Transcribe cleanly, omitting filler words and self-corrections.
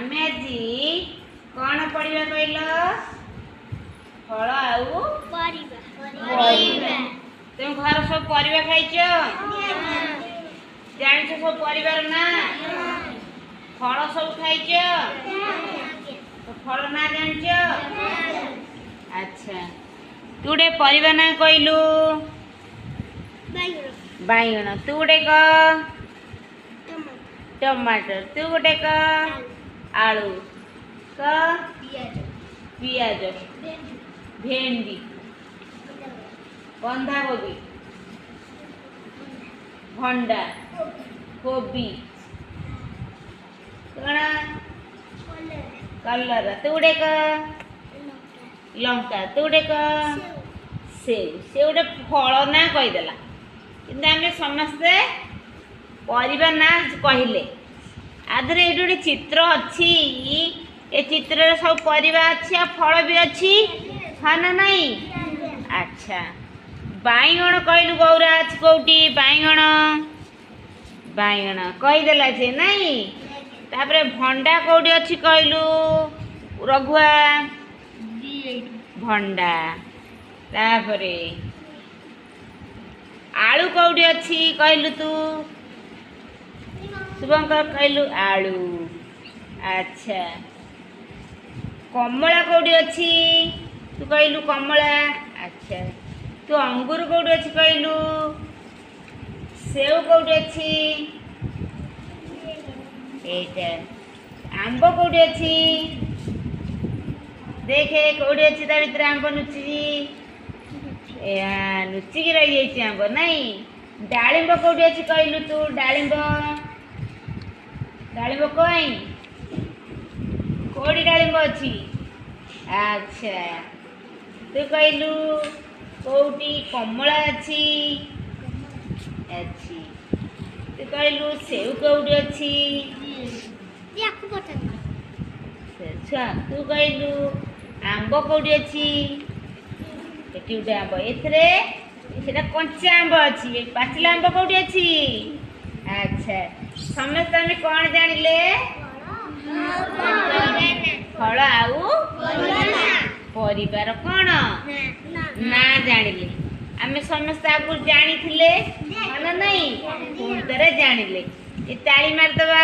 आमे आजी कौन पढ़िबा कहल फल आउ परिबा तुम घर सब परिबा खाइछ जानिछ सब परिवार ना फल सब खाइछ तो फल ना जानिछ अच्छा तू गोटे परिबा ना कहलु बाइगण तू गोटे क टमाटर तू गोटे क आलू क पियाज भेंडी बंधा कोबी भंडा कोबी कणा कलर तू गोटे क लंका तू गोटे क सेव से गोटे फल ना कहीदेला किंतु आम समस्ते परिबा ना कहले आधे ये गोटे चित्र अच्छी ए चित्र सब परिबा अच्छी आ फल भी अच्छी हाँ ना नहीं अच्छा बाइगण कहलु गौराज कौटी बाइगण बाइगण कहीदेला से नहीं तापरे भंडा कौटी अच्छी कहलु रघुआ भंडा तापरे आलू कौटी अच्छी कहलु तू शुभंकर कहलु आलू अच्छा कमला कौटी अच्छी तू कहलु कमला अच्छा तू अंगूर कौटी अच्छी कहलु सेव कौटी अच्छी एटा आंब कौटी अच्छी देखे कौटी अच्छी ता भीतर आंब लुचिकी रही जाइए आंब नहीं डालिंब कौटी अच्छी कहलु तू डालिंब डालिंब कहीं कोड़ी डालिंब अच्छी अच्छा तू कहलु कौटी कमला अच्छी अच्छी तू कहलु सेव कौटी अच्छी छुआ तू कहलु आंब कौटी अच्छी एटी गोटे आंब एथरे सेटा कंचा आंब अच्छी पाचिला आंब कौटी अच्छी अच्छा समस्त आम कौन जानिले फल आउ परिवार कौन ना जानिले आम समस्त आगु जानी थिले ना नहीं पुणी थे जानिले ये ताली मारदबा।